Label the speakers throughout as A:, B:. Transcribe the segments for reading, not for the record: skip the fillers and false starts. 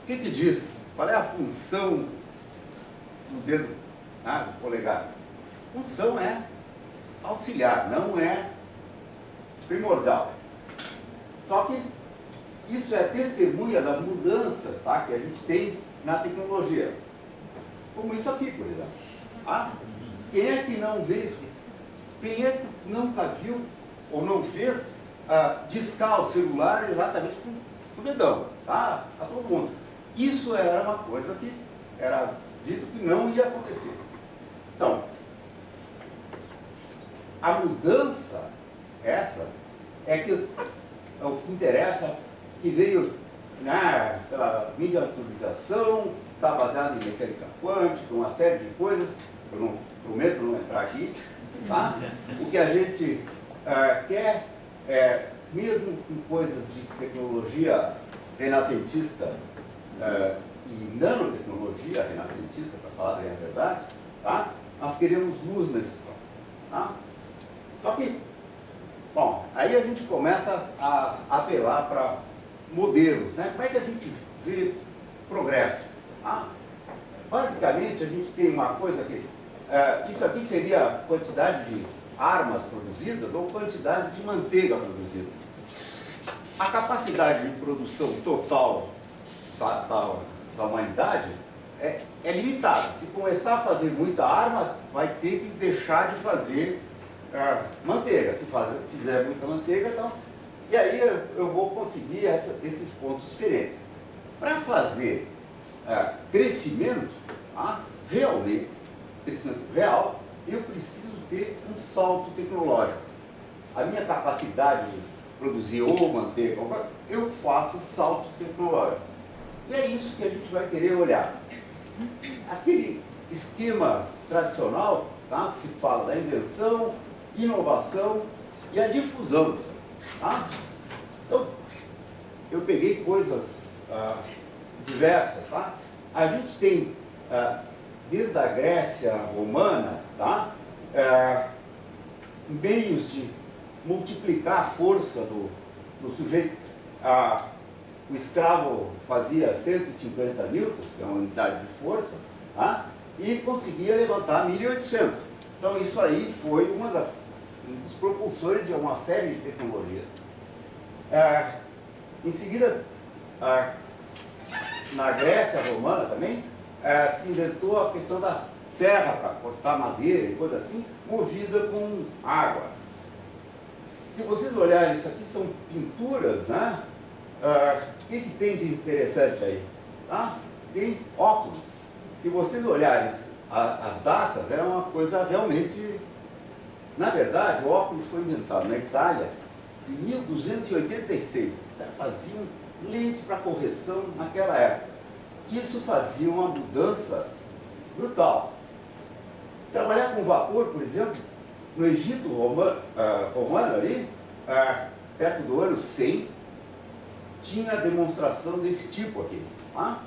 A: que diz? Qual é a função do dedo, do polegar? A função é auxiliar, não é primordial. Só que isso é testemunha das mudanças, tá, que a gente tem na tecnologia. Como isso aqui, por exemplo. Quem é que não vê isso? Quem é que nunca viu ou não fez discar o celular exatamente com o dedão? Tá? A todo mundo. Isso era uma coisa que era dito que não ia acontecer. Então, a mudança, essa, é que o que interessa, que veio pela miniaturização, está baseado em mecânica quântica, uma série de coisas, eu não prometo não entrar aqui, tá? O que a gente quer mesmo com coisas de tecnologia renascentista e nanotecnologia renascentista, para falar bem a verdade, tá? Nós queremos luz nesse troço, tá? Só que, bom, aí a gente começa a apelar para modelos, né? Como é que a gente vê progresso? Basicamente, a gente tem uma coisa que isso aqui seria a quantidade de armas produzidas ou quantidade de manteiga produzida. A capacidade de produção total da humanidade é limitada. Se começar a fazer muita arma, vai ter que deixar de fazer manteiga. Se fizer muita manteiga, então... E aí eu vou conseguir esses pontos diferentes. Para fazer crescimento, realmente, crescimento real, eu preciso ter um salto tecnológico. A minha capacidade de produzir ou manteiga, eu faço saltos tecnológicos. E é isso que a gente vai querer olhar. Aquele esquema tradicional, tá, que se fala da invenção, inovação e a difusão. Tá? Então, eu peguei coisas diversas. Tá? A gente tem, desde a Grécia romana, tá? Meios de multiplicar a força do sujeito. O escravo fazia 150 newtons, que é uma unidade de força, tá? E conseguia levantar 1.800. Então, isso aí foi um dos propulsores de uma série de tecnologias. Em seguida, na Grécia romana também, se inventou a questão da serra para cortar madeira e coisa assim, movida com água. Se vocês olharem, isso aqui são pinturas, né? O que tem de interessante aí? Tem óculos. Se vocês olharem as datas, é uma coisa realmente... Na verdade, o óculos foi inventado na Itália em 1286. Faziam lente para correção naquela época. Isso fazia uma mudança brutal. Trabalhar com vapor, por exemplo, no Egito romano ali, perto do ano 100, tinha demonstração desse tipo aqui. Tá?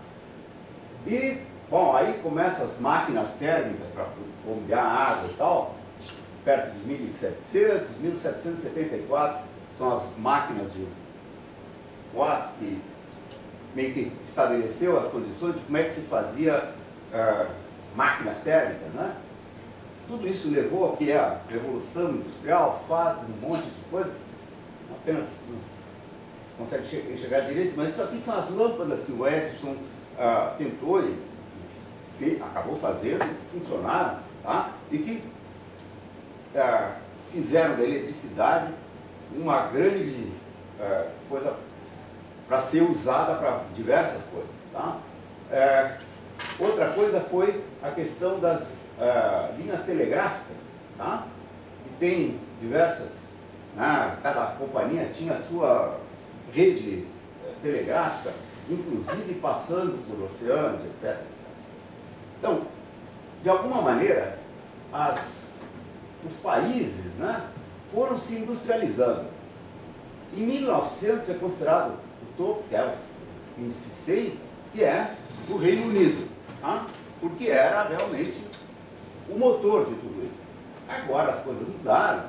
A: E, bom, aí começam as máquinas térmicas para bombear água e tal, perto de 1700, 1774, são as máquinas de Watt que meio que estabeleceu as condições de como é que se fazia máquinas térmicas, né? Tudo isso levou ao que é a Revolução Industrial, faz um monte de coisa, apenas não consegue chegar direito, mas isso aqui são as lâmpadas que o Edison tentou e acabou fazendo, e funcionaram, tá? E que fizeram da eletricidade uma grande coisa para ser usada para diversas coisas. Tá? Outra coisa foi a questão das linhas telegráficas, tá? E tem diversas, cada companhia tinha a sua rede telegráfica, inclusive passando por oceanos, etc, etc. Então, de alguma maneira, os países, foram se industrializando. Em 1900 é considerado o topo, que era o índice 100, que é o Reino Unido, tá? Porque era realmente o motor de tudo isso. Agora as coisas mudaram.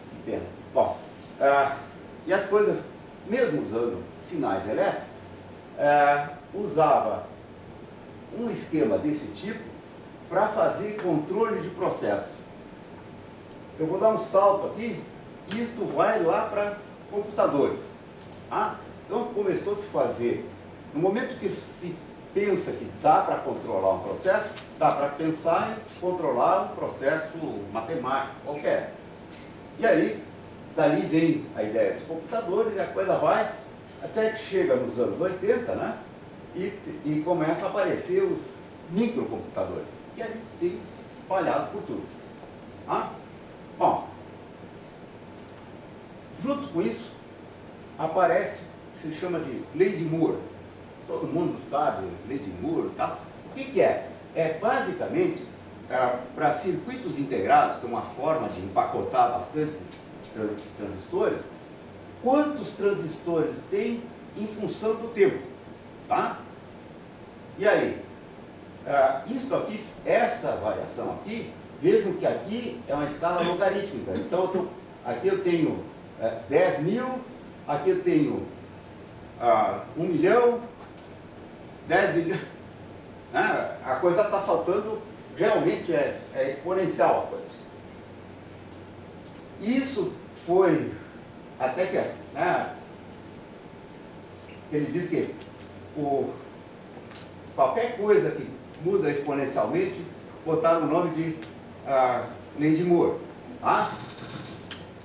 A: Que pena. Bom, e as coisas, mesmo usando sinais elétricos, usava um esquema desse tipo para fazer controle de processo. Eu vou dar um salto aqui, isto vai lá para computadores. Tá? Então começou a se fazer, no momento que se pensa que dá para controlar um processo, dá para pensar em controlar um processo matemático qualquer. E aí, dali vem a ideia dos computadores e a coisa vai até que chega nos anos 80, né? E começa a aparecer os microcomputadores, que a gente tem espalhado por tudo. Tá? Bom, junto com isso, aparece o que se chama de Lei de Moore. Todo mundo sabe, Lei de Moore e tal. O que é? É basicamente para circuitos integrados, que é uma forma de empacotar bastantes transistores, quantos transistores tem em função do tempo. Tá? E aí, isso aqui, essa variação aqui, vejam que aqui é uma escala logarítmica. Então, aqui eu tenho 10 mil, aqui eu tenho 1 milhão, 10 milhões. Né? A coisa está saltando, realmente é exponencial a coisa. Isso foi, até que, né, ele diz que qualquer coisa que muda exponencialmente, botaram o nome de Lei de Moore. Tá?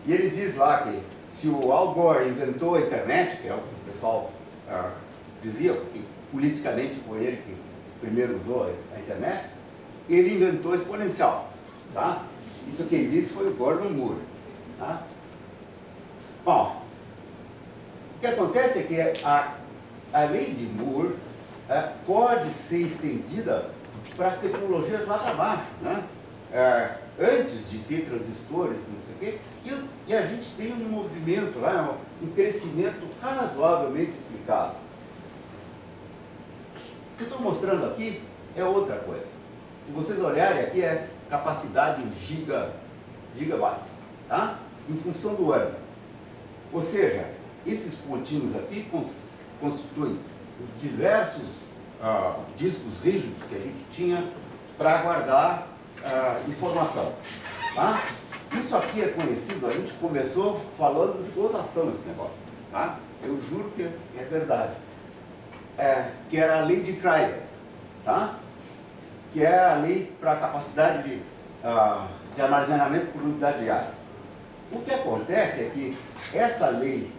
A: E ele diz lá que se o Al Gore inventou a internet, que é o que o pessoal dizia, porque politicamente foi ele que primeiro usou a internet, ele inventou exponencial. Tá? Isso quem disse foi o Gordon Moore. Tá? Bom, o que acontece é que a lei de Moore pode ser estendida para as tecnologias lá para baixo, né? Antes de ter transistores, não sei o quê, e a gente tem um movimento lá, um crescimento razoavelmente explicado. O que eu estou mostrando aqui é outra coisa. Se vocês olharem aqui, é capacidade em gigabytes, tá? Em função do ano. Ou seja, esses pontinhos aqui constituem os diversos discos rígidos que a gente tinha para guardar informação. Tá? Isso aqui é conhecido, a gente começou falando de gozação esse negócio. Tá? Eu juro que é verdade. Que era a lei de Cryer, tá? Que é a lei para a capacidade de armazenamento por unidade de área. O que acontece é que essa lei,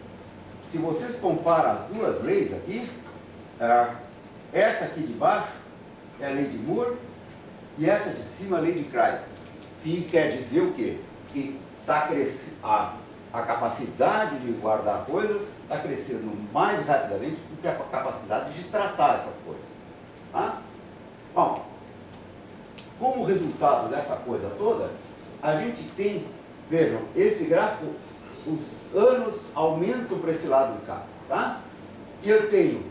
A: se vocês comparam as duas leis aqui, essa aqui de baixo é a lei de Moore e essa de cima é a lei de Cryer. Que quer dizer o quê? Que tá a capacidade de guardar coisas está crescendo mais rapidamente do que a capacidade de tratar essas coisas. Tá? Bom, como resultado dessa coisa toda, a gente tem, vejam, esse gráfico, os anos aumentam para esse lado de cá. Tá? E eu tenho,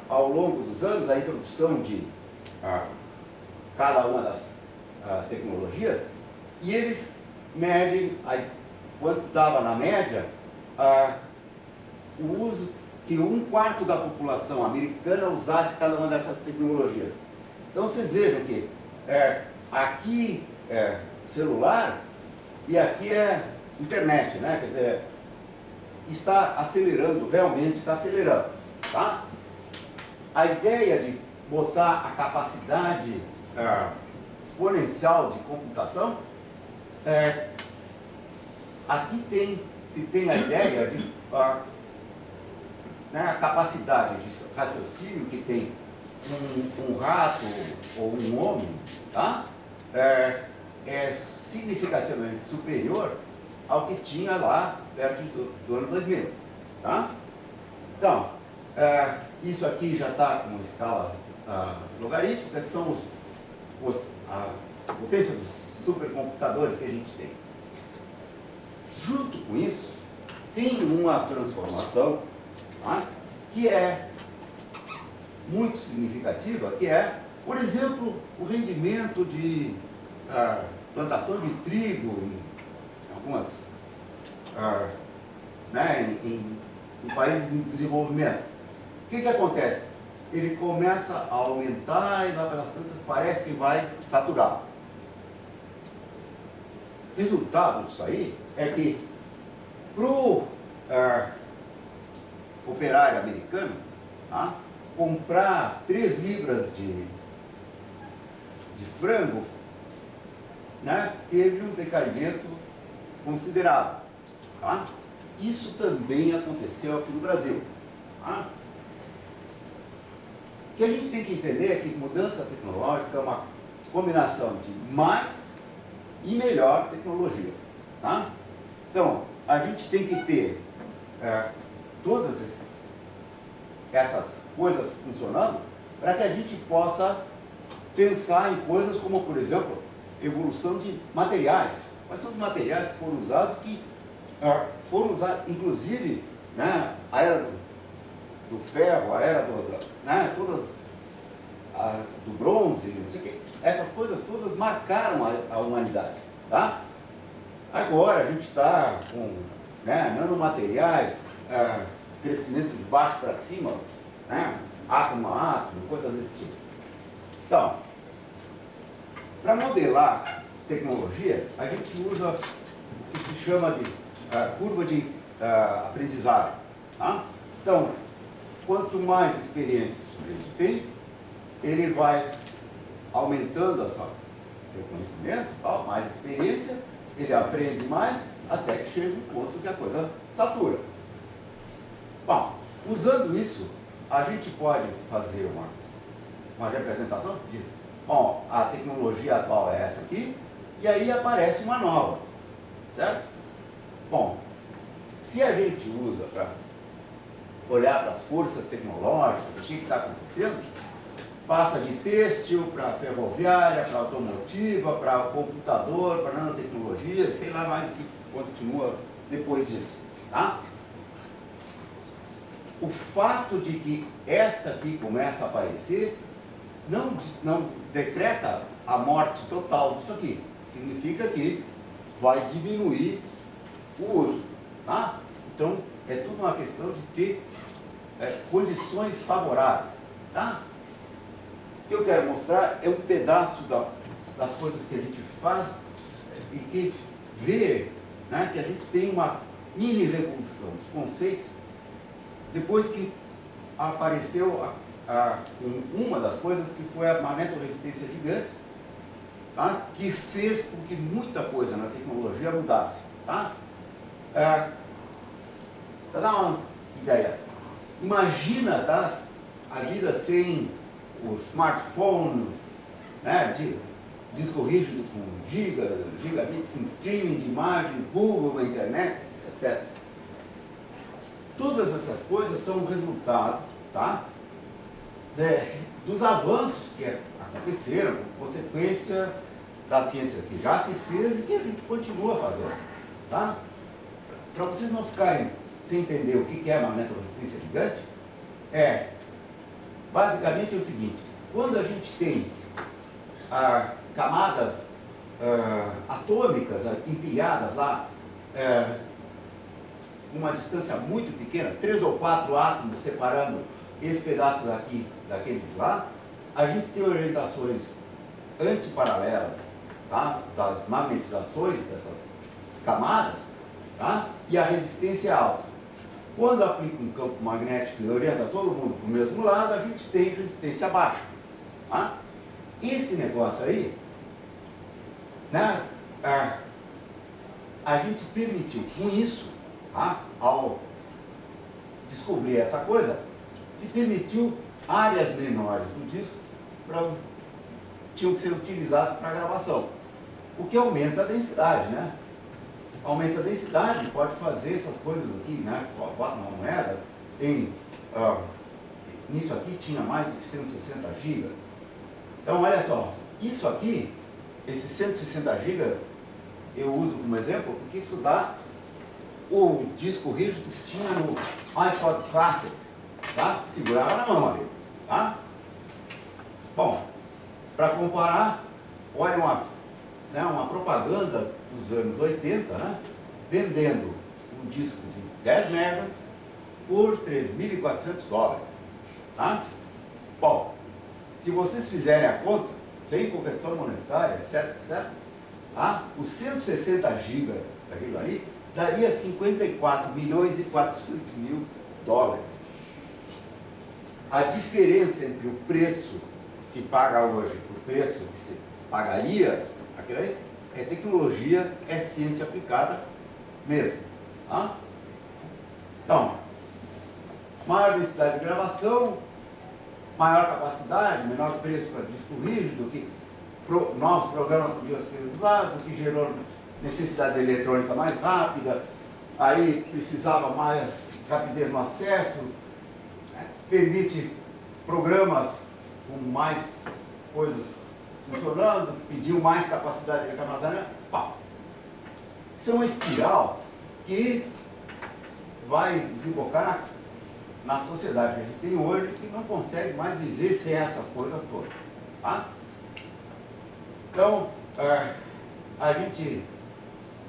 A: ao longo dos anos, a introdução de cada uma das tecnologias, e eles medem quanto dava na média o uso que 1/4 da população americana usasse cada uma dessas tecnologias. Então vocês vejam que aqui é celular e aqui é internet, né? Quer dizer, está acelerando, realmente está acelerando. Tá? A ideia de botar a capacidade exponencial de computação, aqui se tem a ideia de a capacidade de raciocínio que tem um rato ou um homem, tá? É significativamente superior ao que tinha lá perto do ano 2000. Tá? Então, isso aqui já está com uma escala logarítmica, são a potência dos supercomputadores que a gente tem. Junto com isso, tem uma transformação, tá, que é muito significativa, que é, por exemplo, o rendimento de plantação de trigo em algumas, né, em países em desenvolvimento. O que acontece? Ele começa a aumentar e lá pelas tantas parece que vai saturar. Resultado disso aí é que para o operário americano, tá, comprar 3 libras de frango, né, teve um decaimento considerável. Tá? Isso também aconteceu aqui no Brasil. Tá? O que a gente tem que entender é que mudança tecnológica é uma combinação de mais e melhor tecnologia. Tá? Então, a gente tem que ter todas essas coisas funcionando para que a gente possa pensar em coisas como, por exemplo, evolução de materiais. Quais são os materiais que foram usados inclusive, né, a era do ferro, a era do bronze, não sei o quê. Essas coisas todas marcaram a humanidade. Tá? Agora a gente está com, né, nanomateriais, crescimento de baixo para cima, né, átomo a átomo, coisas desse tipo. Então, para modelar tecnologia, a gente usa o que se chama de curva de aprendizagem. Tá? Então, quanto mais experiência o sujeito tem, ele vai aumentando seu conhecimento, tal, mais experiência, ele aprende mais, até que chega um ponto que a coisa satura. Bom, usando isso, a gente pode fazer uma representação que diz, bom, a tecnologia atual é essa aqui, e aí aparece uma nova, certo? Bom, se a gente usa para olhar para as forças tecnológicas, o que está acontecendo, passa de têxtil para ferroviária, para automotiva, para computador, para nanotecnologia, sei lá mais o que continua depois disso. Tá? O fato de que esta aqui começa a aparecer não decreta a morte total disso aqui. Significa que vai diminuir o uso. Tá? Então, é tudo uma questão de ter condições favoráveis. Tá? O que eu quero mostrar é um pedaço das coisas que a gente faz e que vê, né, que a gente tem uma mini revolução dos conceitos depois que apareceu uma das coisas que foi a magnetoresistência gigante, tá, que fez com que muita coisa na tecnologia mudasse. Tá? Para dar uma ideia, imagina, tá, a vida sem os smartphones, né, de disco rígido com gigabits em streaming de imagem, Google na internet, etc. Todas essas coisas são resultado, tá, dos avanços que aconteceram, consequência da ciência que já se fez e que a gente continua fazendo. Tá? Para vocês não ficarem sem entender o que é a magnetoresistência gigante, basicamente é o seguinte: quando a gente tem camadas atômicas empilhadas lá, uma distância muito pequena, 3 ou 4 átomos separando esse pedaço daqui daquele de lá, a gente tem orientações antiparalelas, tá, das magnetizações dessas camadas, tá, e a resistência é alta. Quando aplica um campo magnético e orienta todo mundo para o mesmo lado, a gente tem resistência baixa. Tá? Esse negócio aí, né, a gente permitiu, com isso, tá, ao descobrir essa coisa, se permitiu áreas menores do disco tinham que ser utilizadas para gravação, o que aumenta a densidade, né? Aumenta a densidade, pode fazer essas coisas aqui, né? Bota uma moeda, nisso aqui tinha mais de 160 GB. Então, olha só, isso aqui, esses 160 GB, eu uso como exemplo, porque isso dá o disco rígido que tinha no iPod Classic, tá? Segurava na mão ali, tá? Bom, para comparar, olha uma propaganda dos anos 80, né, vendendo um disco de 10 MB por $3.400. Tá? Bom, se vocês fizerem a conta, sem correção monetária, etc, etc, tá? Os 160 GB daquilo ali daria 54 milhões e 400 mil dólares. A diferença entre o preço que se paga hoje e o preço que se pagaria, aquilo aí, é tecnologia, é ciência aplicada mesmo. Tá? Então, maior densidade de gravação, maior capacidade, menor preço para disco rígido, que novos programas podiam ser usados, que gerou necessidade de eletrônica mais rápida, aí precisava mais rapidez no acesso, né? Permite programas com mais coisas funcionando, pediu mais capacidade de armazenamento. Isso é uma espiral que vai desembocar na sociedade que a gente tem hoje, que não consegue mais viver sem essas coisas todas. Tá? Então, a gente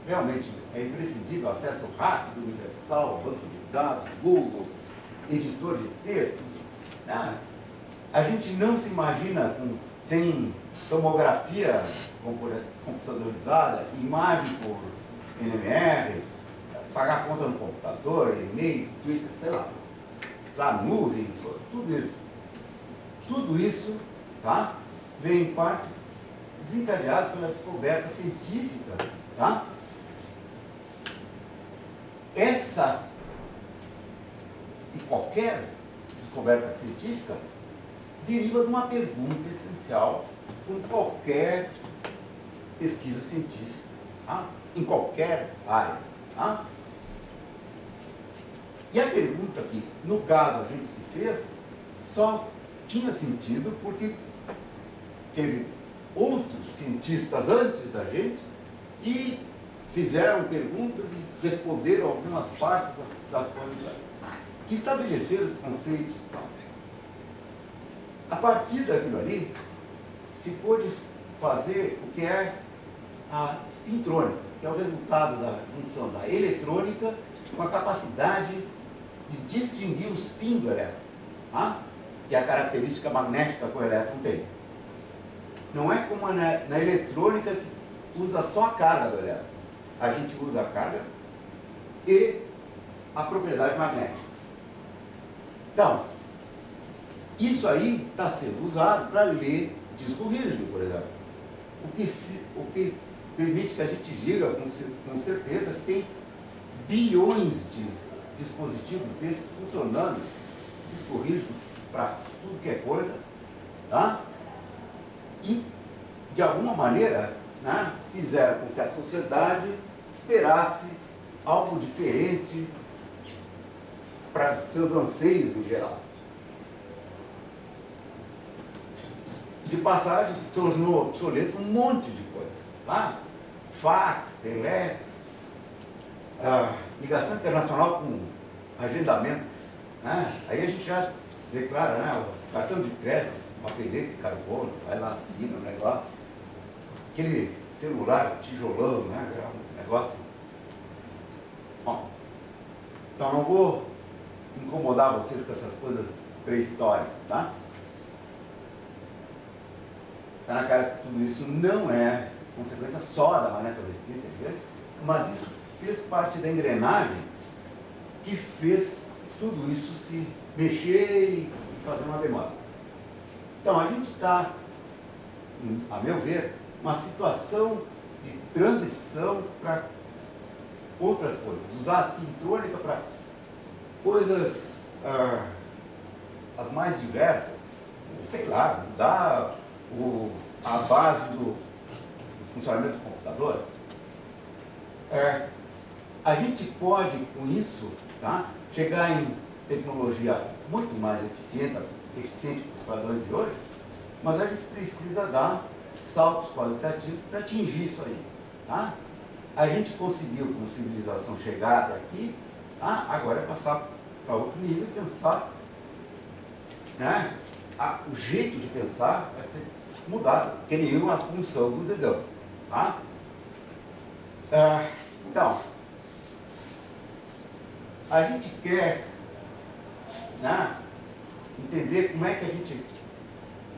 A: realmente é imprescindível acesso rápido, universal, banco de dados, Google, editor de textos. Né? A gente não se imagina sem tomografia computadorizada, imagem por NMR, pagar conta no computador, e-mail, Twitter, sei lá, nuvem, tudo isso. Tudo isso, tá, vem em parte desencadeado pela descoberta científica. Tá? Essa e qualquer descoberta científica deriva de uma pergunta essencial com qualquer pesquisa científica, tá? Em qualquer área. Tá? E a pergunta que, no caso, a gente se fez, só tinha sentido porque teve outros cientistas antes da gente que fizeram perguntas e responderam algumas partes das coisas, que estabeleceram os conceitos. A partir daquilo ali, se pôde fazer o que é a spintrônica, que é o resultado da junção da eletrônica com a capacidade de distinguir o spin do elétron, tá? Que é a característica magnética que o elétron tem. Não é como na eletrônica que usa só a carga do elétron. A gente usa a carga e a propriedade magnética. Então, isso aí está sendo usado para ler disco rígido, por exemplo. O que permite que a gente diga com certeza que tem bilhões de dispositivos desses funcionando, disco rígido, para tudo que é coisa, tá? E, de alguma maneira, né, fizeram com que a sociedade esperasse algo diferente para seus anseios em geral. De passagem, tornou obsoleto um monte de coisa. Tá? Fax, telex, ligação internacional com agendamento. Né? Aí a gente já declara, né, o cartão de crédito, papelete de carbono, vai lá, assina o negócio. Aquele celular tijolão, né? Era um negócio. Bom, então não vou incomodar vocês com essas coisas pré-históricas, tá? Está na cara que tudo isso não é consequência só da magnetorresistência gigante, mas isso fez parte da engrenagem que fez tudo isso se mexer e fazer uma demanda. Então, a gente está, a meu ver, uma situação de transição para outras coisas. Usar a spintrônica para coisas as mais diversas. Sei lá, mudar a base do funcionamento do computador. A gente pode, com isso, tá, chegar em tecnologia muito mais eficiente com os padrões de hoje, mas a gente precisa dar saltos qualitativos para atingir isso aí. Tá? A gente conseguiu, como civilização, chegar até aqui, tá? Agora é passar para outro nível e pensar, né? O jeito de pensar vai ser mudado, porque nenhuma a função do dedão. Tá? Então, a gente quer, né, entender como é que a gente...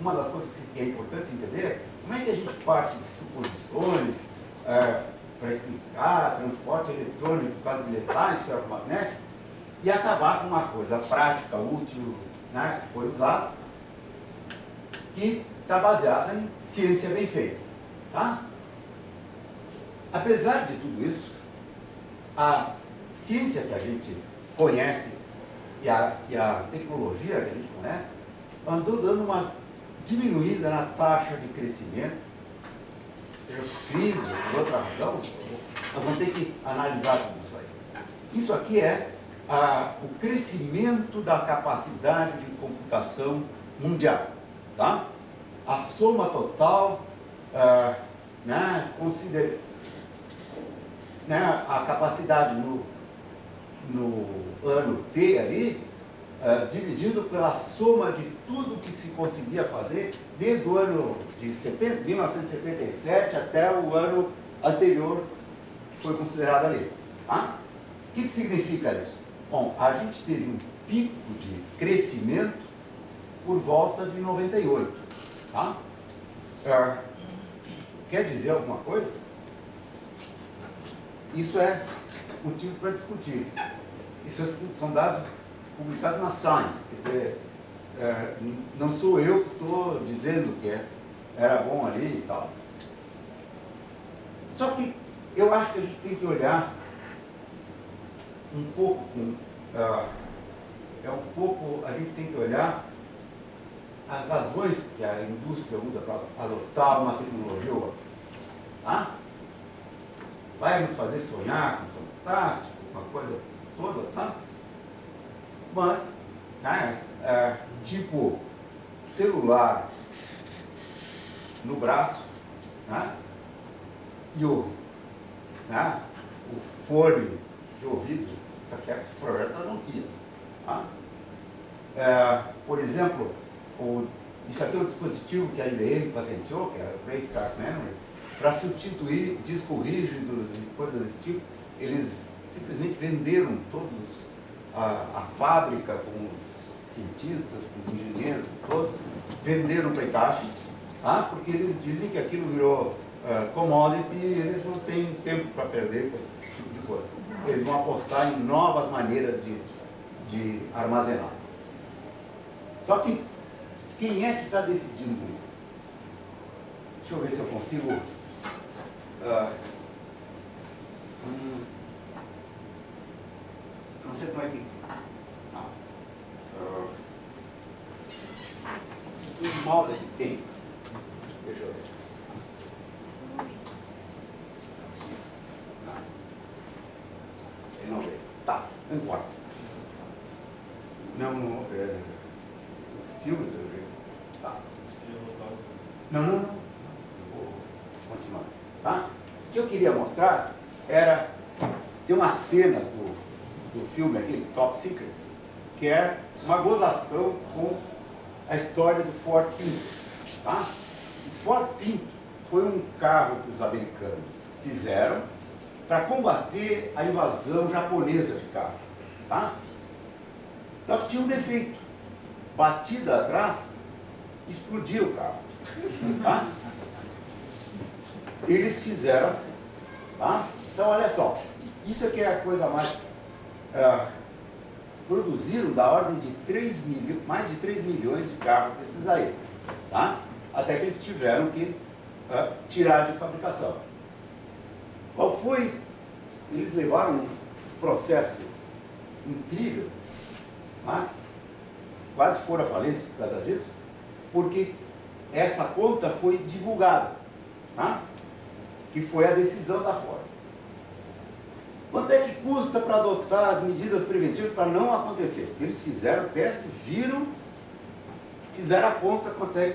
A: Uma das coisas que é importante entender, como é que a gente parte de suposições para explicar transporte eletrônico, casos letais, ferromagnético, e acabar com uma coisa prática, útil, né, que foi usada, que está baseada em ciência bem feita. Tá? Apesar de tudo isso, a ciência que a gente conhece e a tecnologia que a gente conhece andou dando uma diminuída na taxa de crescimento, seja por crise ou por outra razão. Nós vamos ter que analisar tudo isso aí. Isso aqui é o crescimento da capacidade de computação mundial. Tá? A soma total, né, né, a capacidade no ano T ali, dividido pela soma de tudo que se conseguia fazer desde o ano de 1977 até o ano anterior, que foi considerado ali. Tá? O que significa isso? Bom, a gente teve um pico de crescimento por volta de 98. Tá? Quer dizer alguma coisa? Isso é motivo para discutir. Isso são dados publicados na Science, quer dizer, não sou eu que estou dizendo que era bom ali e tal. Só que eu acho que a gente tem que olhar um pouco a gente tem que olhar as razões que a indústria usa para adotar uma tecnologia ou outra. Tá? Vai nos fazer sonhar com fantástico, uma coisa toda, tá? Mas, né, tipo, celular no braço, né, e o fone de ouvido, isso aqui é o projeto da Nokia. Tá? Por exemplo, isso aqui é um dispositivo que a IBM patenteou, que é o Grayscale Memory, para substituir discos rígidos e coisas desse tipo. Eles simplesmente venderam a fábrica com os cientistas, com os engenheiros, com todos, venderam para a Itachi, tá? Porque eles dizem que aquilo virou commodity e eles não têm tempo para perder com esse tipo de coisa. Eles vão apostar em novas maneiras de armazenar. Só que quem é que está decidindo isso? Deixa eu ver se eu consigo... não sei como é que... Os mouse que tem. Deixa eu ver. Não veio. Tá, não importa. Não, o filme do jeito. Tá. Não. Eu vou continuar. Tá? O que eu queria mostrar era... Tem uma cena do filme, aquele Top Secret, que é uma gozação com a história do Ford Pinto. Tá? O Ford Pinto foi um carro que os americanos fizeram para combater a invasão japonesa de carro. Tá? Só que tinha um defeito. Batida atrás, explodia o carro. Tá? Eles fizeram. Tá? Então, olha só. Isso aqui é a coisa mais... produziram da ordem de mais de 3 milhões de carros desses aí. Tá? Até que eles tiveram que tirar de fabricação. Qual foi? Eles levaram um processo incrível, tá? Quase foram à falência por causa disso, porque essa conta foi divulgada, tá? Que foi a decisão da Ford. Quanto é que custa para adotar as medidas preventivas para não acontecer? Porque eles fizeram o teste, fizeram a conta quanto é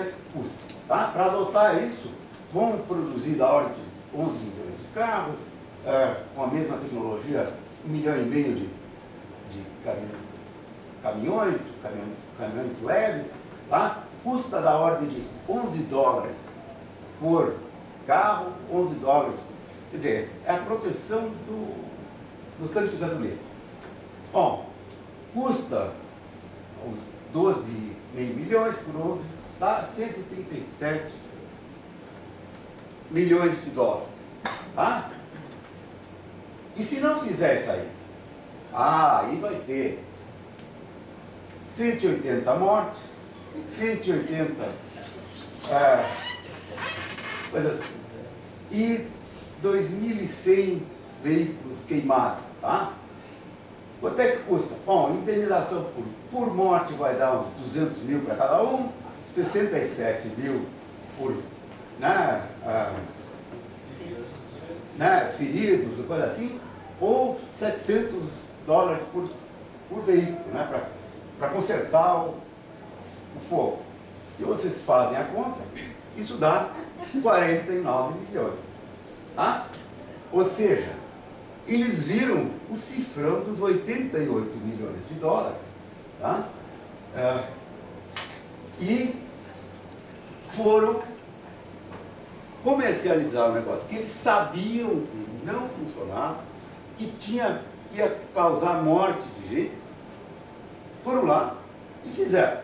A: que custa. Tá? Para adotar isso, vão produzir da ordem de 11 milhões de carros, com a mesma tecnologia, 1,5 milhão de caminhões leves, tá? Custa da ordem de $11 por carro, $11 quer dizer, é a proteção do tanque de gasolina. Bom, custa 12,5 milhões por 11, dá 137 milhões de dólares. Tá? E se não fizer isso aí? Aí vai ter 180 mortes, 180 coisas assim, e 2.100 veículos queimados. Tá? Quanto é que custa? Bom, indenização por morte vai dar uns 200 mil para cada um, 67 mil por feridos, coisa assim, ou 700 dólares por veículo, para consertar o fogo. Se vocês fazem a conta, isso dá 49 milhões. Tá? Ou seja, eles viram o cifrão dos 88 milhões de dólares. Tá? E foram comercializar o negócio, que eles sabiam que não funcionava, que ia causar morte de gente. Foram lá e fizeram.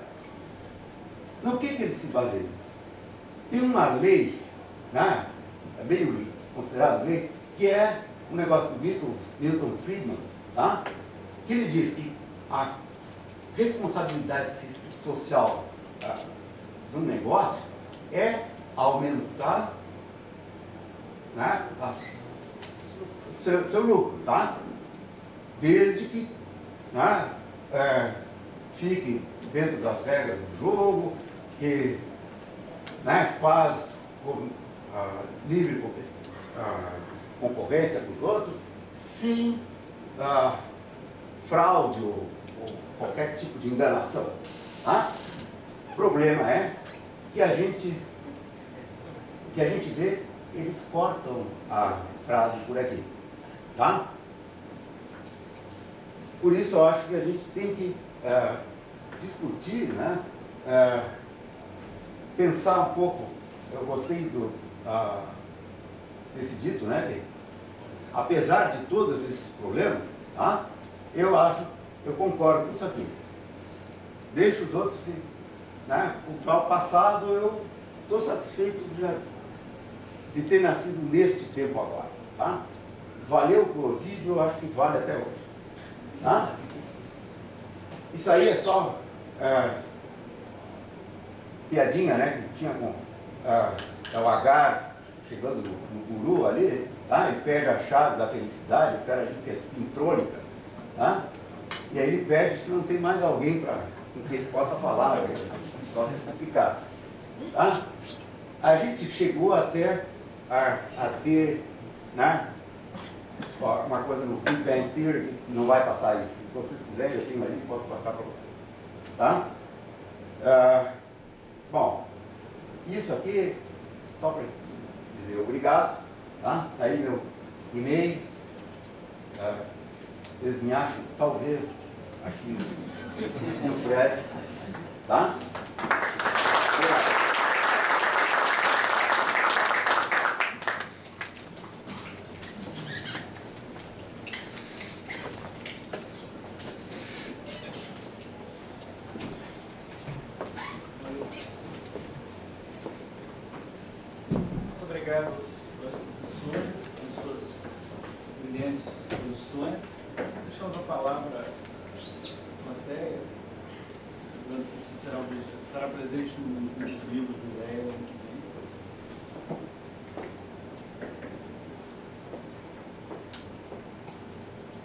A: No que eles se baseiam? Tem uma lei, é meio considerada lei, que é um negócio do Milton Friedman, tá? Que ele diz que a responsabilidade social de um negócio é aumentar seu lucro, tá? Desde que fique dentro das regras do jogo, que faz livre concorrência com os outros, sem fraude ou qualquer tipo de enganação. Tá? O problema é que a gente vê, eles cortam a frase por aqui. Tá? Por isso eu acho que a gente tem que discutir, pensar um pouco. Eu gostei desse dito, que apesar de todos esses problemas, tá? Eu concordo com isso aqui. Deixa os outros se cultuar o passado. Eu estou satisfeito de ter nascido neste tempo agora. Tá? Valeu o Covid, eu acho que vale até hoje. Tá? Isso aí é só piadinha, que tinha com o Agar chegando no guru ali, tá? E perde a chave da felicidade, o cara diz que é spintrônica, tá? E aí ele perde se não tem mais alguém com que ele possa falar, possa explicar. Tá? A gente chegou até a ter uma coisa no Big Bang Theory, que não vai passar isso. Se vocês quiserem, eu tenho ali, posso passar para vocês. Tá? Bom, isso aqui, só para dizer obrigado. Tá? Tá aí meu e-mail. Vocês me acham, talvez, aqui no Fred. Tá?
B: Obrigado aos professores pelas suas brilhantes exposições. Deixa eu dar a palavra à plateia. Estará presente nos livros do Léo.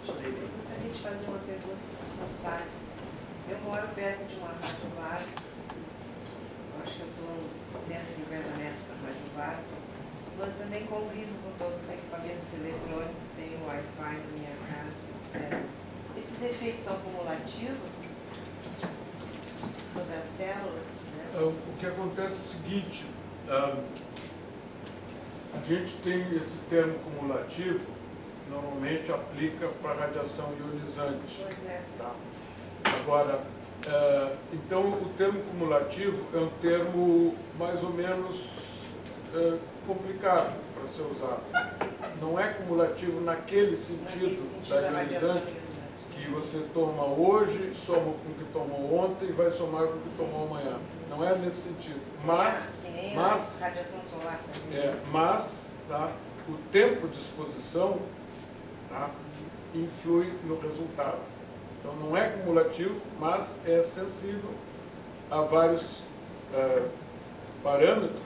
C: Gostaria de fazer uma pergunta para o professor Salles. Eu moro perto de uma rádio base. Acho que eu estou a uns 150 metros da rádio base. Mas também convivo com todos os equipamentos eletrônicos, tenho Wi-Fi na minha casa, etc. Esses efeitos são cumulativos sobre as células?
D: O que acontece é o seguinte, a gente tem esse termo cumulativo, normalmente aplica para radiação ionizante.
C: Pois é.
D: Tá? Agora, então o termo cumulativo é um termo mais ou menos complicado para ser usado. Não é cumulativo naquele sentido da ionizante, que que você toma hoje, soma com o que tomou ontem e vai somar com o que tomou amanhã. Não é nesse sentido. Mas,
C: Que nem
D: mas,
C: a radiação solar também.
D: mas tá, o tempo de exposição, tá, influi no resultado. Então não é cumulativo, mas é sensível a vários parâmetros,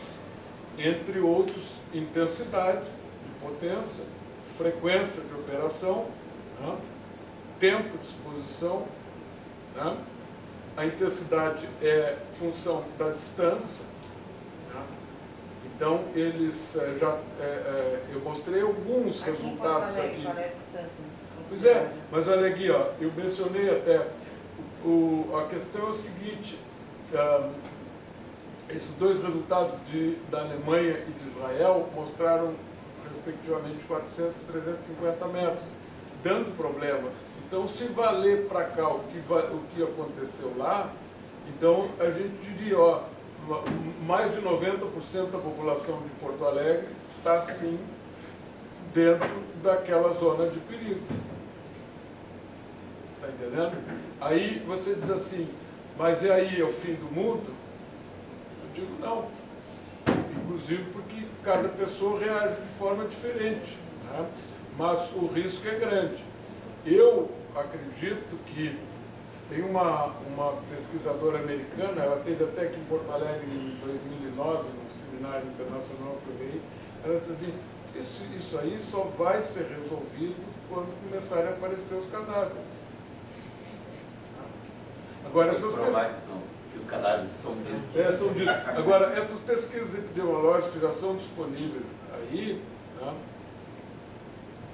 D: entre outros intensidade de potência, frequência de operação, né, tempo de exposição, né, a intensidade é função da distância, né, então eles eu mostrei alguns
C: Aqui em Porto
D: resultados
C: Alegre,
D: aqui.
C: qual é a distância?
D: Pois é, mas olha aqui, ó, eu mencionei até, a questão é o seguinte, esses dois resultados da Alemanha e de Israel mostraram respectivamente 400 e 350 metros, dando problemas. Então, se valer para cá o que aconteceu lá, então a gente diria, ó, mais de 90% da população de Porto Alegre está sim dentro daquela zona de perigo. Está entendendo? Aí você diz assim, mas e aí, é o fim do mundo? Eu digo não. Inclusive porque cada pessoa reage de forma diferente, né? Mas o risco é grande. Eu acredito que tem uma pesquisadora americana, ela esteve até aqui em Porto Alegre em 2009, num seminário internacional que eu veio, ela disse assim, isso aí só vai ser resolvido quando começarem a aparecer os cadáveres. Agora,
E: que os cadáveres são desses.
D: Agora, essas pesquisas epidemiológicas já são disponíveis aí, né?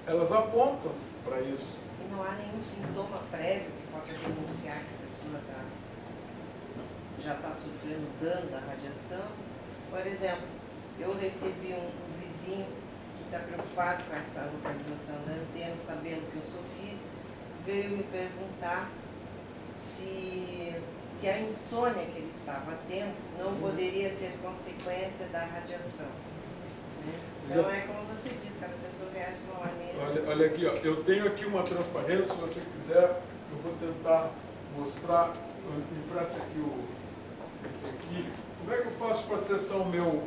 D: Elas apontam para isso.
C: E não há nenhum sintoma prévio que possa denunciar que a pessoa já está sofrendo dano da radiação. Por exemplo, eu recebi um vizinho que está preocupado com essa localização da antena, sabendo que eu sou física, veio me perguntar se a insônia que ele estava tendo não poderia ser consequência da radiação. Né? Então é como você disse, cada pessoa reage de uma maneira.
D: Olha aqui, ó, eu tenho aqui uma transparência, se você quiser, eu vou tentar mostrar, me presta aqui esse aqui. Como é que eu faço para acessar o meu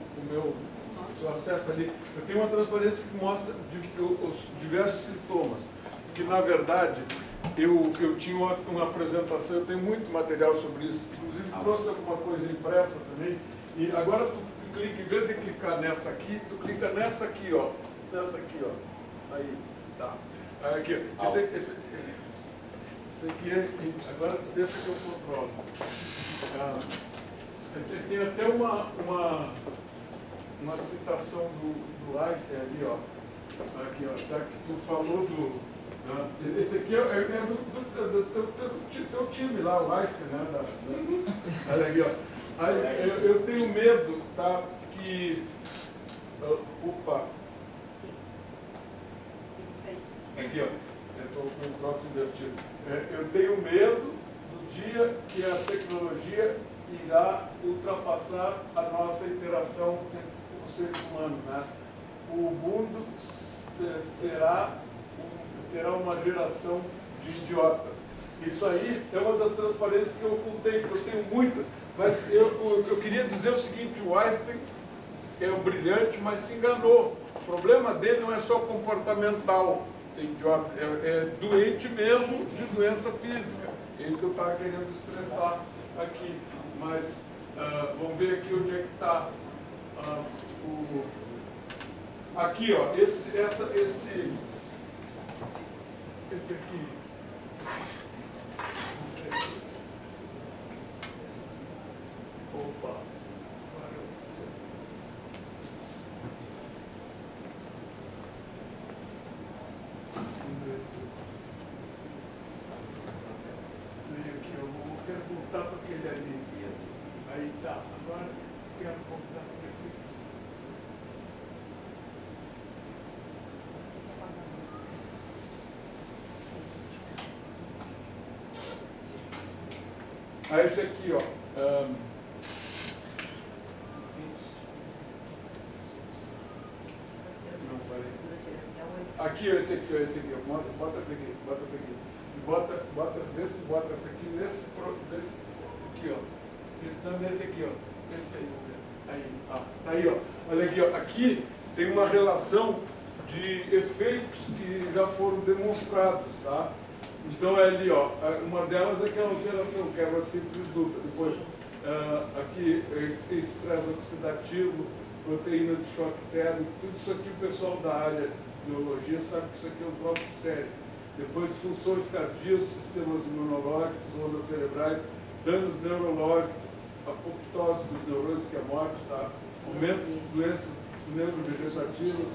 D: acesso ali? Eu tenho uma transparência que mostra os diversos sintomas, que na verdade eu tinha uma apresentação, eu tenho muito material sobre isso, inclusive trouxe alguma coisa impressa também, e agora tu clica, em vez de clicar nessa aqui, tu clica nessa aqui, ó, aí, tá, aí, aqui, esse aqui é, agora deixa que eu controlo. Tem até uma citação do Einstein ali, ó, aqui, ó, já que tu falou do... Esse aqui é do teu time lá, o Einstein, né? Olha aqui, ó. Aí, eu tenho medo, tá? Que... Opa! Aqui, ó. Eu estou com o troço invertido. Eu tenho medo do dia que a tecnologia irá ultrapassar a nossa interação entre os seres humanos, né? O mundo terá uma geração de idiotas. Isso aí é uma das transparências que eu ocultei, porque eu tenho muita, mas eu queria dizer o seguinte, o Einstein é um brilhante, mas se enganou. O problema dele não é só comportamental, idiota, é doente mesmo de doença física. É isso que eu estava querendo estressar aqui. Mas vamos ver aqui onde é que está aqui, ó, esse aqui. Opa. Aqui, eu quero voltar para aquele ali. Aí tá. Agora eu quero voltar para esse aqui. Ah, esse aqui, ó. Aqui, esse aqui, ó. Bota esse aqui. Vê se tu bota essa aqui nesse aqui, ó. Nesse aqui, ó. Esse aí, aí, ó. Tá aí, ó. Olha aqui, ó. Aqui tem uma relação de efeitos que já foram demonstrados, tá? Então é ali, ó. Uma delas é aquela alteração, quebra simples dupla. Depois, aqui, estresse oxidativo, proteína de choque térmico, tudo isso aqui o pessoal da área de biologia sabe que isso aqui é um troço sério. Depois, funções cardíacas, sistemas imunológicos, ondas cerebrais, danos neurológicos, apoptose dos neurônios, que é morte, tá? Aumento de doenças neurodegenerativas,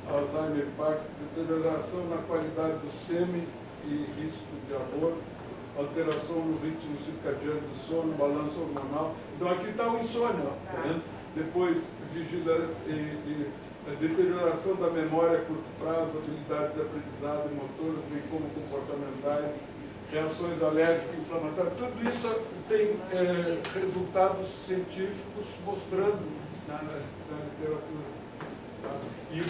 D: Alzheimer, Parkinson, deterioração na qualidade do sêmen e risco de aborto, alteração no ritmo circadiano do sono, balanço hormonal. Então aqui está o insônia, tá vendo? Depois, vigilância e a deterioração da memória a curto prazo, habilidades de aprendizado motoras, bem como comportamentais, reações alérgicas, inflamatórias. Tudo isso tem resultados científicos mostrando na literatura. Tá?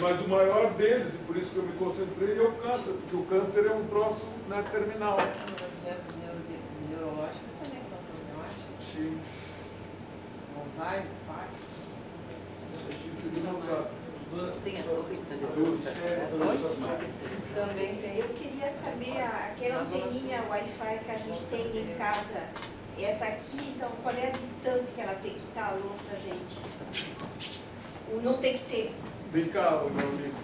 D: Mas o maior deles, e por isso que eu me concentrei, é o câncer, porque o câncer é um troço terminal.
C: As doenças neurológicas também são problemáticas.
D: Sim.
C: Alzheimer, Parkinson.
F: Tem a torre de
C: Também tem.
G: Eu queria saber, aquela anteninha Wi-Fi que a gente tem em casa, essa aqui, então, qual é a distância que ela tem que estar longe da gente? Não tem que ter.
D: Vem cá, meu amigo.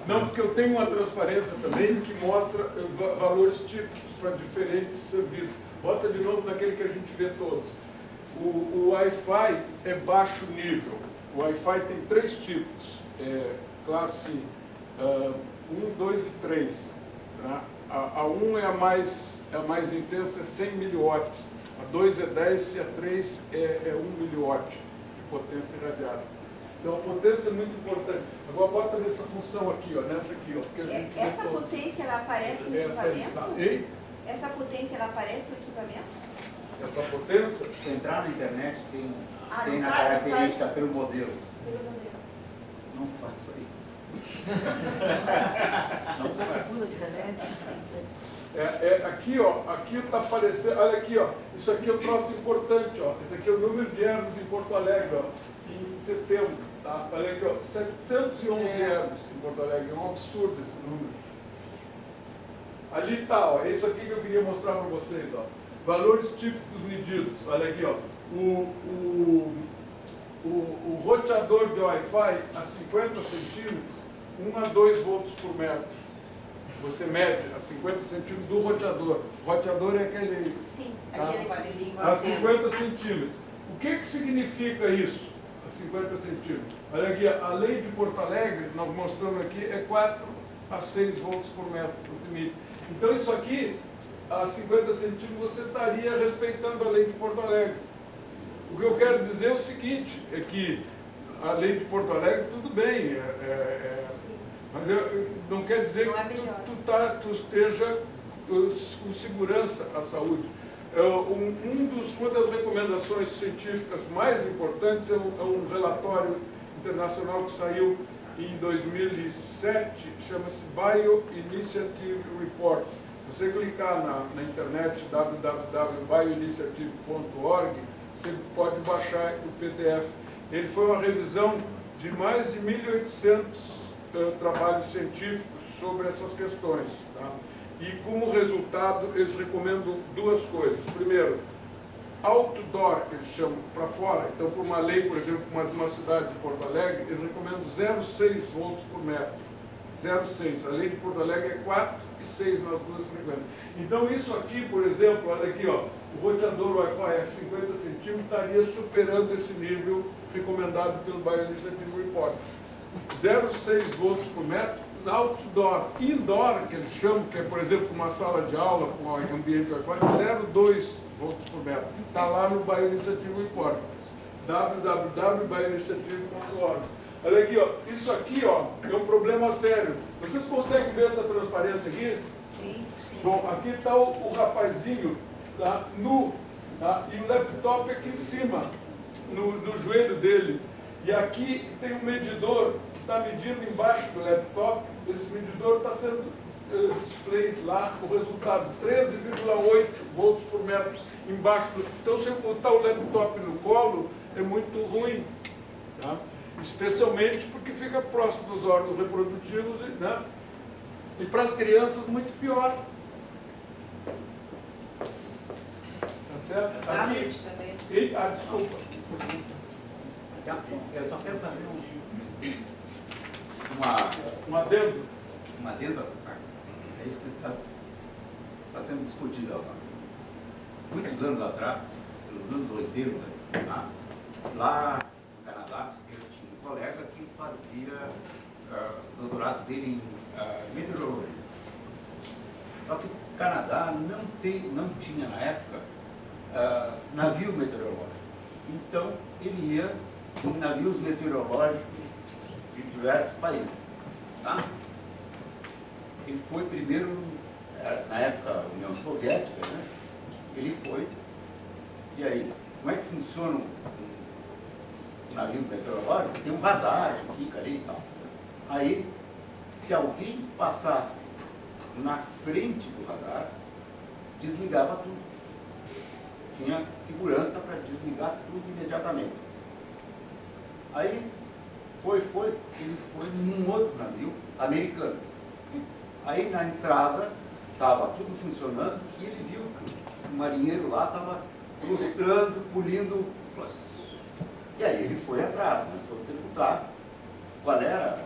D: Não, porque eu tenho uma transparência também que mostra valores típicos para diferentes serviços. Bota de novo naquele que a gente vê todos. O Wi-Fi é baixo nível. O Wi-Fi tem 3 tipos, classe 1, 2 e 3. Tá? A 1 é a mais intensa, é 100 miliwatts. A 2 é 10 e a 3 é 1 miliwatt de potência irradiada. Então a potência é muito importante. Agora bota nessa função aqui, ó, nessa aqui, ó. Porque a gente
G: essa potência, ela aparece no equipamento?
D: Tá.
G: Essa potência, ela aparece no equipamento?
D: Essa potência?
A: Se entrar na internet, tem
G: não
A: na
G: faz,
A: característica
G: não faz.
A: pelo modelo.
G: Pelo modelo.
A: Não faça isso.
F: uso de remédio.
D: Aqui, ó, aqui está aparecendo, olha aqui, ó, isso aqui é um troço importante, ó, esse aqui é o número de ervas em Porto Alegre, ó, em setembro, tá? Olha aqui, ó, 711 ervas em Porto Alegre, é um absurdo esse número. Ali está, ó, é isso aqui que eu queria mostrar para vocês, ó, valores típicos medidos, olha aqui, ó, o roteador de Wi-Fi a 50 centímetros, 1 a 2 volts por metro. Você mede a 50 centímetros do roteador. O roteador é aquele...
G: Sim,
D: tá?
C: Aquele aparelhinho
D: A 50 centímetros. O que significa isso, a 50 centímetros? Olha aqui, a lei de Porto Alegre, nós mostramos aqui, é 4 a 6 volts por metro, os limites. Então isso aqui, a 50 centímetros, você estaria respeitando a lei de Porto Alegre. O que eu quero dizer é o seguinte, é que a lei de Porto Alegre, tudo bem, mas não quer dizer
G: Não é
D: que tu esteja com segurança à saúde. Uma das recomendações científicas mais importantes é um relatório internacional que saiu em 2007, chama-se Bioinitiative Report. Se você clicar na internet www.bioinitiative.org, você pode baixar o PDF. Ele foi uma revisão de mais de 1.800 trabalhos científicos sobre essas questões. Tá? E como resultado, eles recomendam 2 coisas. Primeiro, outdoor, que eles chamam para fora. Então, por uma lei, por exemplo, uma cidade de Porto Alegre, eles recomendam 0,6 volts por metro. 0,6. A lei de Porto Alegre é 4 e 6 nas duas frequências. Então, isso aqui, por exemplo, olha aqui, ó, o roteador Wi-Fi a 50 centímetros estaria superando esse nível recomendado pelo Bioinitiative Report. 0,6 volts por metro, outdoor. Indoor, que eles chamam, que é, por exemplo, uma sala de aula com um ambiente Wi-Fi, 0,2 volts por metro. Está lá no Bioinitiative Report. www.bioinitiative.org. Olha aqui, ó. Isso aqui, ó, é um problema sério. Vocês conseguem ver essa transparência aqui?
C: Sim, sim.
D: Bom, aqui está o rapazinho, tá, nu, tá, e o laptop aqui em cima, no joelho dele. E aqui tem um medidor que está medindo embaixo do laptop. Esse medidor está sendo displays lá, o resultado 13,8 volts por metro embaixo do... Então, se eu botar o laptop no colo, é muito ruim, tá? Especialmente porque fica próximo dos órgãos reprodutivos, né? E para as crianças, muito pior. Tá certo?
C: Tablet também.
D: Desculpa.
E: Eu só quero fazer
D: Um adendo.
E: uma adenda. É isso que está sendo discutido agora. Muitos anos atrás, nos anos 80, lá no Canadá, eu tinha um colega que fazia doutorado dele em meteorologia. Só que o Canadá não tinha, na época, navio meteorológico. Então, ele ia em navios meteorológicos de diversos países. Tá? Ele foi primeiro, na época, União Soviética, né? Ele foi, e aí, como é que funciona um navio meteorológico? Tem um radar que fica ali e tal. Aí, se alguém passasse na frente do radar, desligava tudo. Tinha segurança para desligar tudo imediatamente. Aí, ele foi num outro navio americano. Aí, na entrada, estava tudo funcionando e ele viu que o marinheiro lá estava lustrando, polindo. E aí ele foi atrás, né? Foi perguntar qual era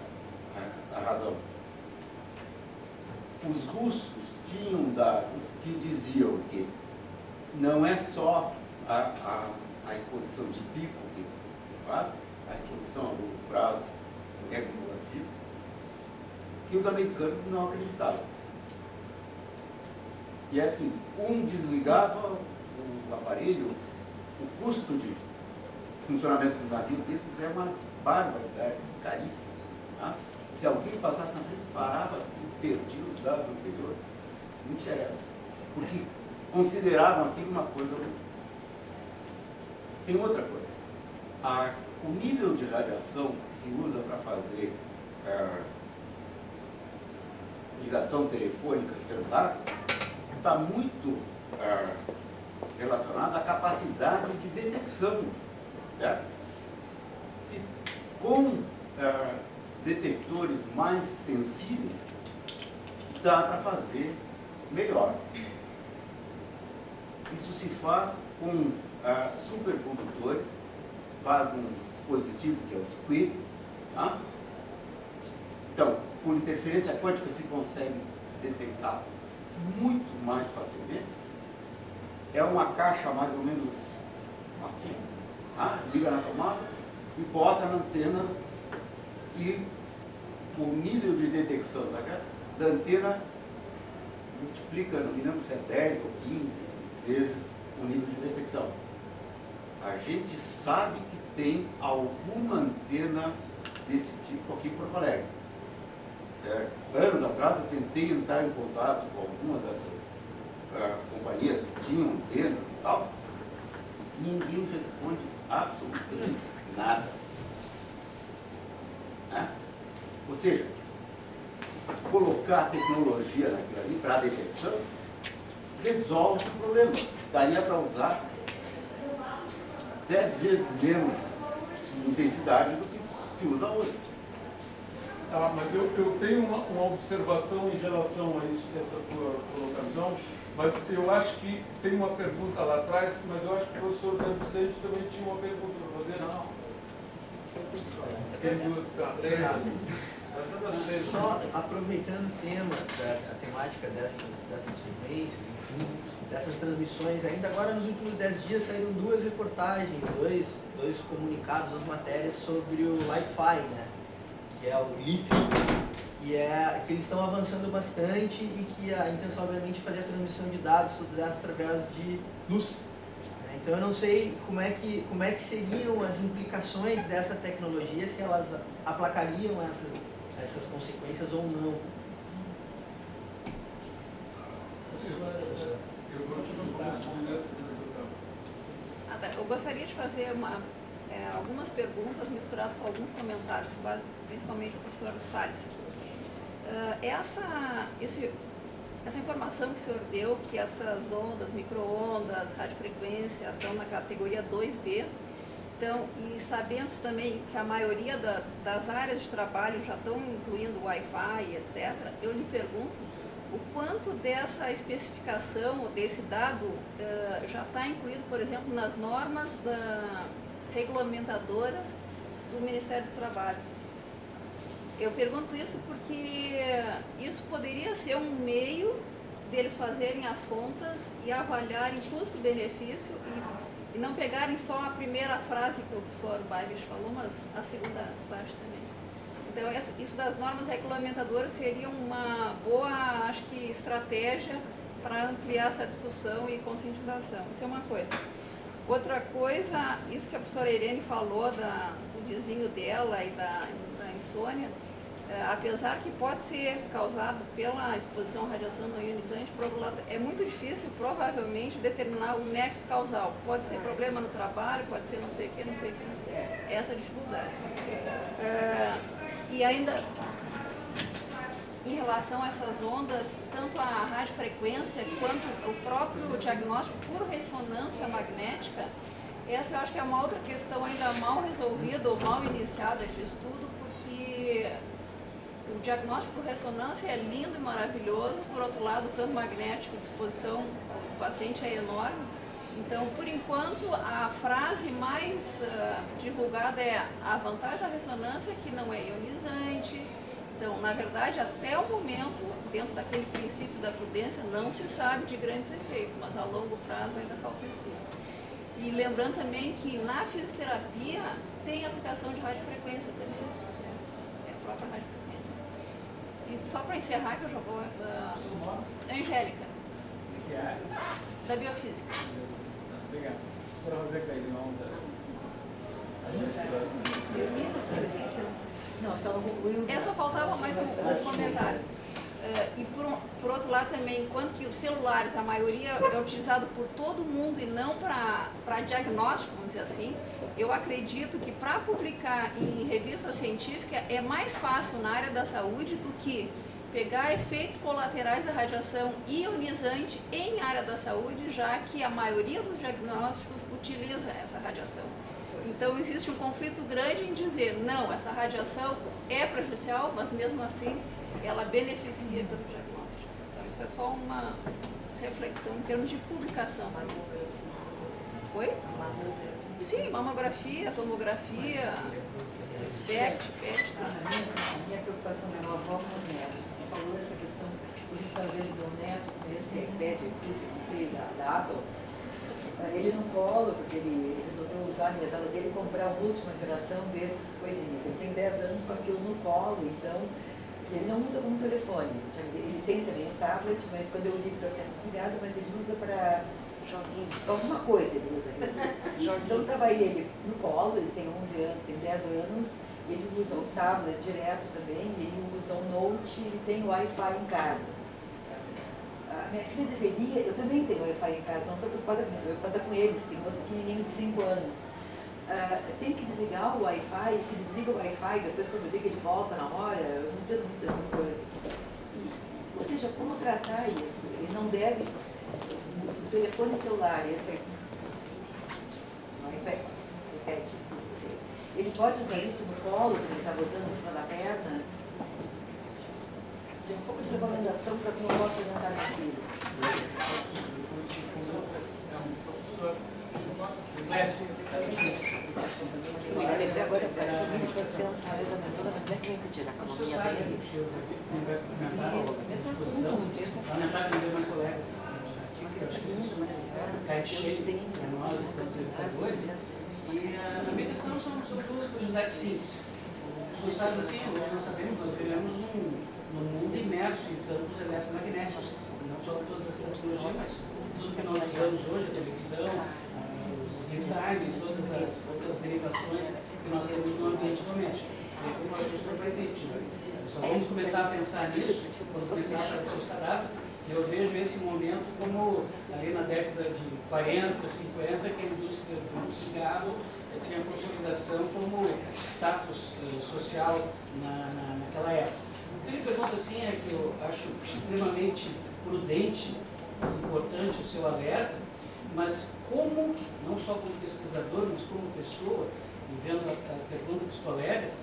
E: a razão. Os russos tinham dados que diziam que não é só a exposição de pico que faz, a exposição a longo prazo é cumulativo, que os americanos não acreditavam. E assim, desligava o aparelho, o custo de funcionamento do navio desses é uma barbaridade, caríssimo. Tá? Se alguém passasse na frente, parava e perdia os dados anteriores, não interessa. Porque consideravam aquilo uma coisa. Tem outra coisa. O nível de radiação que se usa para fazer ligação telefônica celular está muito relacionado à capacidade de detecção, certo? Se com detectores mais sensíveis, dá para fazer melhor. Isso se faz com supercondutores, faz um dispositivo que é o SQUID, tá? Então, por interferência quântica se consegue detectar muito mais facilmente. É uma caixa mais ou menos assim, tá? Liga na tomada e bota na antena e o nível de detecção da antena multiplica, não me lembro se é 10 ou 15 vezes o nível de detecção. A gente sabe que tem alguma antena desse tipo aqui em Porto Alegre. Anos atrás eu tentei entrar em contato com alguma dessas companhias que tinham antenas e tal. Ninguém responde absolutamente nada. Né? Ou seja, colocar tecnologia naquilo ali para detecção resolve o problema. Daria para usar 10 vezes menos intensidade do que se usa hoje.
D: Tá, mas eu tenho uma observação em relação a isso, essa tua colocação, mas eu acho que tem uma pergunta lá atrás, mas eu acho que o professor Zé Vicente também tinha uma pergunta para fazer. Não. Tem duas, tá?
H: Só aproveitando o tema, a temática dessas frequências, enfim, dessas transmissões, ainda agora nos últimos 10 dias saíram duas reportagens, dois comunicados, duas matérias sobre o Wi-Fi, né? Que é o LIFI, que eles estão avançando bastante e que a intenção, obviamente, é fazer a transmissão de dados através de luz. Então eu não sei como é que seriam as implicações dessa tecnologia, se elas aplacariam essas consequências ou não.
F: Eu gostaria de fazer algumas perguntas misturadas com alguns comentários, principalmente do professor Salles. Essa informação que o senhor deu, que essas ondas, micro-ondas, radiofrequência, estão na categoria 2B, então, e sabendo também que a maioria das áreas de trabalho já estão incluindo Wi-Fi, etc., eu lhe pergunto o quanto dessa especificação, desse dado, já está incluído, por exemplo, nas normas regulamentadoras do Ministério do Trabalho. Eu pergunto isso porque isso poderia ser um meio deles fazerem as contas e avaliarem custo-benefício e não pegarem só a primeira frase que o professor Bairich falou, mas a segunda parte também. Então, isso das normas regulamentadoras seria uma boa, acho que, estratégia para ampliar essa discussão e conscientização. Isso é uma coisa. Outra coisa, isso que a professora Irene falou do vizinho dela e da insônia, apesar que pode ser causado pela exposição à radiação não ionizante, por outro lado, é muito difícil, provavelmente, determinar o nexo causal. Pode ser problema no trabalho, pode ser não sei o que, não sei o que, não sei o que. Essa é a dificuldade. E ainda, em relação a essas ondas, tanto a radiofrequência quanto o próprio diagnóstico por ressonância magnética, essa eu acho que é uma outra questão ainda mal resolvida ou mal iniciada de estudo, porque o diagnóstico por ressonância é lindo e maravilhoso, por outro lado, o campo magnético de exposição do paciente é enorme. Então, por enquanto, a frase mais divulgada é a vantagem da ressonância que não é ionizante. Então, na verdade, até o momento, dentro daquele princípio da prudência, não se sabe de grandes efeitos, mas a longo prazo ainda faltam estudos. E lembrando também que na fisioterapia tem aplicação de radiofrequência também, é a própria radiofrequência. E só para encerrar, que eu já vou... Angélica,
B: Que área?
F: da biofísica.
B: Obrigado. Para fazer com a irmã
F: Só faltava mais um comentário. E por outro lado também, enquanto que os celulares, a maioria é utilizado por todo mundo e não para diagnóstico, vamos dizer assim, eu acredito que para publicar em revista científica é mais fácil na área da saúde do que pegar efeitos colaterais da radiação ionizante em área da saúde, já que a maioria dos diagnósticos utiliza essa radiação. Então existe um conflito grande em dizer, não, essa radiação é prejudicial, mas mesmo assim ela beneficia pelo diagnóstico. Então isso é só uma reflexão em termos de publicação. Oi? Sim, mamografia, tomografia, SPECT, PET.
I: A minha preocupação é a avó com os netos. Você falou essa questão, por exemplo, às vezes do neto com esse iPad aqui, não sei, da Apple, ele no colo, porque ele resolveu usar a mesada dele e comprar a última geração dessas coisinhas. Ele tem 10 anos com aquilo no colo, então ele não usa como telefone. Ele tem também o tablet, mas quando eu ligo está sendo desligado, mas ele usa para joguinhos. Alguma coisa ele usa. Então estava ele no colo, ele tem 11 anos, tem 10 anos, ele usa o tablet direto também, ele usa o Note, ele tem o Wi-Fi em casa. A minha filha deveria, eu também tenho Wi-Fi em casa, não estou preocupada com eles, tem um outro pequenininho de 5 anos. Tem que desligar o Wi-Fi, se desliga o Wi-Fi, depois quando liga ele volta na hora, eu não entendo muito dessas coisas. Ou seja, como tratar isso? Ele não deve, o telefone celular, esse aqui, no iPad, ele pode usar isso no colo, que ele estava usando em cima da perna? Um pouco de recomendação para como eu posso orientar minha filha. Agora, você não sabe a pessoa vai ter que repetir a economia dele.
J: Mais colegas. Cai cheio para nós, educadores. E a minha questão são duas curiosidades simples. Os sabes assim, nós sabemos, nós vivemos num mundo imerso em campos eletromagnéticos, não só todas as tecnologias, mas tudo que nós usamos hoje, a televisão, os time, todas as outras derivações que nós temos no ambiente doméstico. Como a gente não vai ter, só vamos começar a pensar nisso quando começar a aparecer os cadáveres. Eu vejo esse momento como ali na década de 40, 50, que a indústria do cigarro tinha consolidação como status social naquela época. O que ele pergunta assim é que eu acho extremamente prudente, importante o seu alerta, mas como, não só como pesquisador, mas como pessoa, e vendo a pergunta dos colegas,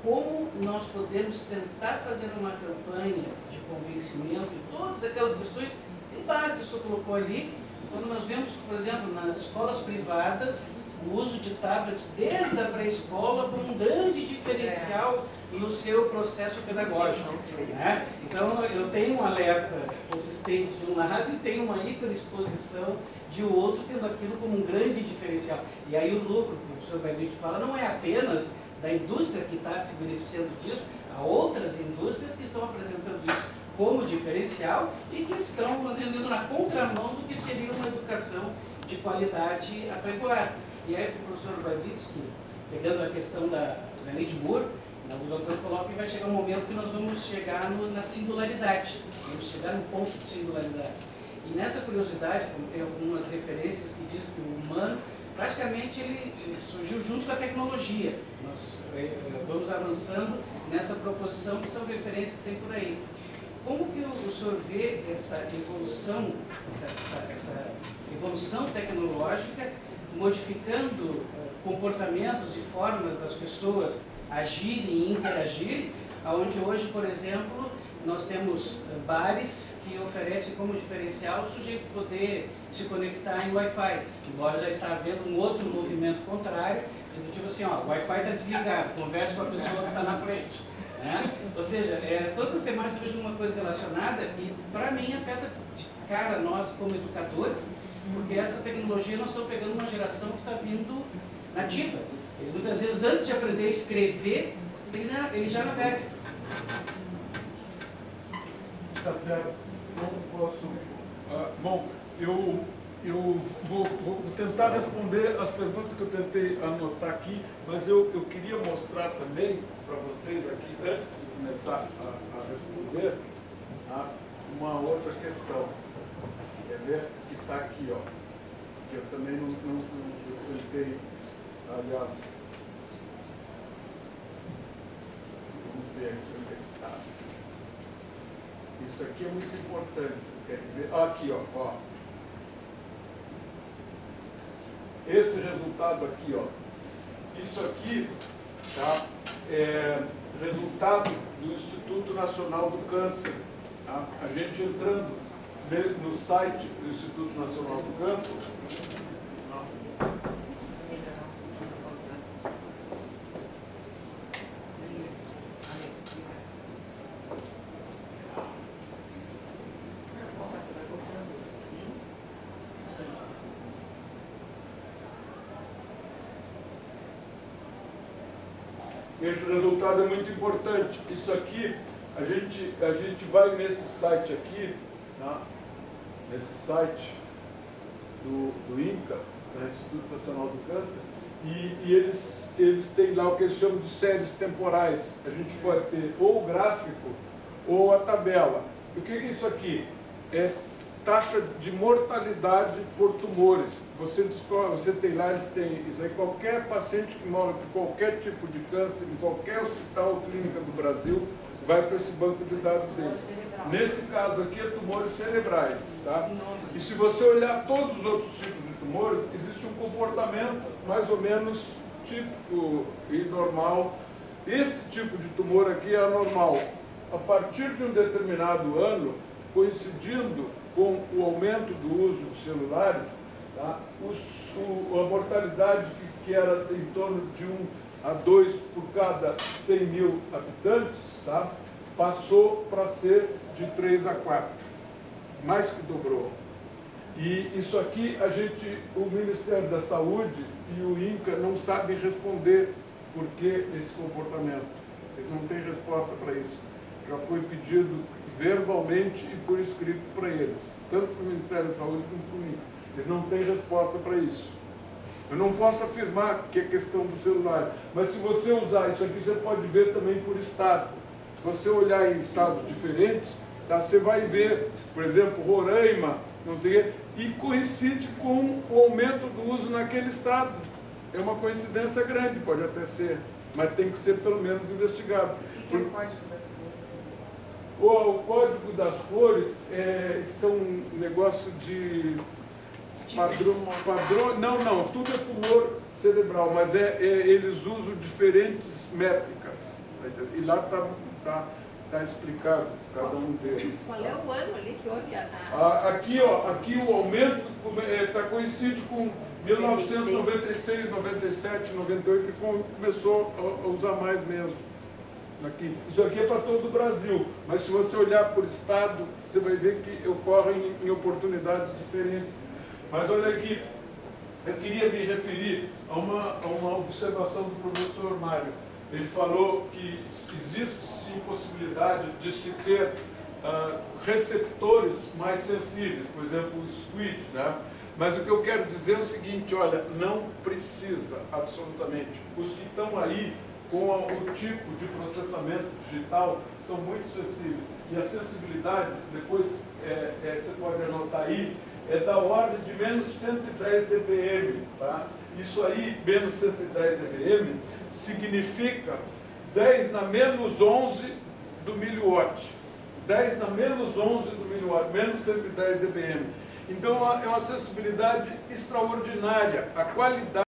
J: como nós podemos tentar fazer uma campanha de convencimento em todas aquelas questões em base que o senhor colocou ali, quando nós vemos, por exemplo, nas escolas privadas, o uso de tablets desde a pré-escola como um grande diferencial no seu processo pedagógico. Né? Então, eu tenho um alerta consistente de um lado e tenho uma hiperexposição de outro, tendo aquilo como um grande diferencial. E aí o lucro, que o professor Baibit fala, não é apenas da indústria que está se beneficiando disso, há outras indústrias que estão apresentando isso como diferencial e que estão indo na contramão do que seria uma educação de qualidade apregoada. E aí o professor Babitsky, pegando a questão da lei de Moore, alguns autores colocam que vai chegar um momento que nós vamos chegar na singularidade, vamos chegar num ponto de singularidade. E nessa curiosidade, como tem algumas referências que dizem que o humano, praticamente ele surgiu junto com a tecnologia. Nós vamos avançando nessa proposição, que são referências que tem por aí. Como que o senhor vê essa evolução, essa evolução tecnológica modificando comportamentos e formas das pessoas agirem e interagirem, onde hoje, por exemplo, nós temos bares que oferecem como diferencial o sujeito poder se conectar em Wi-Fi, embora já está havendo um outro movimento contrário, tipo assim, ó, o Wi-Fi está desligado, converse com a pessoa que está na frente. Né? Ou seja, todas as temáticas eu vejo uma coisa relacionada e, para mim, afeta de cara nós como educadores, porque essa tecnologia nós estamos pegando uma geração que está vindo nativa. Ele, muitas vezes, antes de aprender a escrever, ele já navega.
D: Está certo. Não posso. Bom, eu vou tentar responder as perguntas que eu tentei anotar aqui, mas eu queria mostrar também para vocês aqui, antes de começar a responder, uma outra questão. Quer ver? Que está aqui, ó. Que eu também não tentei, aliás. Vamos ver aqui onde é que está. Isso aqui é muito importante, vocês querem ver? Aqui, ó. Esse resultado aqui, ó. Isso aqui, tá? É resultado do Instituto Nacional do Câncer. Tá? A gente entrando no site do Instituto Nacional do Câncer. Esse resultado é muito importante. Isso aqui, a gente vai nesse site aqui, tá? Nesse site do INCA, do Instituto Nacional do Câncer, e eles têm lá o que eles chamam de séries temporais. A gente pode ter ou o gráfico ou a tabela. E o que é isso aqui? É taxa de mortalidade por tumores. Você descobre, você tem lá, eles têm isso aí, qualquer paciente que morre com qualquer tipo de câncer, em qualquer hospital ou clínica do Brasil, vai para esse banco de dados deles. Nesse caso aqui, é tumores cerebrais, tá? E se você olhar todos os outros tipos de tumores, existe um comportamento mais ou menos típico e normal. Esse tipo de tumor aqui é anormal. A partir de um determinado ano, coincidindo com o aumento do uso de celulares, tá? A mortalidade que era em torno de 1 a 2 por cada 100 mil habitantes, tá? Passou para ser de 3 a 4, mais que dobrou. E isso aqui, o Ministério da Saúde e o INCA não sabem responder por que esse comportamento. Eles não têm resposta para isso. Já foi pedido verbalmente e por escrito para eles, tanto para o Ministério da Saúde como para o INCA. Eles não têm resposta para isso. Eu não posso afirmar que é questão do celular, mas se você usar isso aqui, você pode ver também por estado. Se você olhar em estados diferentes, tá, você vai ver, por exemplo, Roraima, não sei o quê, e coincide com o aumento do uso naquele estado. É uma coincidência grande, pode até ser, mas tem que ser pelo menos investigado.
C: O que é o código da saúde?
D: O código das cores são um negócio de padrão. Não, tudo é tumor cerebral, mas eles usam diferentes métricas. E lá está explicado cada um deles.
F: Qual é o ano ali que houve
D: Aqui o aumento está coincide com 1996, 97, 98, que começou a usar mais mesmo. Isso aqui é para todo o Brasil, mas se você olhar por estado, você vai ver que ocorrem em oportunidades diferentes. Mas olha aqui, eu queria me referir a uma observação do professor Mário. Ele falou que existe sim possibilidade de se ter receptores mais sensíveis, por exemplo, o squid, né? Mas o que eu quero dizer é o seguinte, olha, não precisa absolutamente. Os que estão aí com o tipo de processamento digital são muito sensíveis. E a sensibilidade, depois você pode anotar aí, é da ordem de menos 110 dBm. Tá? Isso aí, menos 110 dBm, significa 10 na menos 11 do miliwatt. 10 na menos 11 do miliwatt, menos 110 dBm. Então é uma sensibilidade extraordinária. A qualidade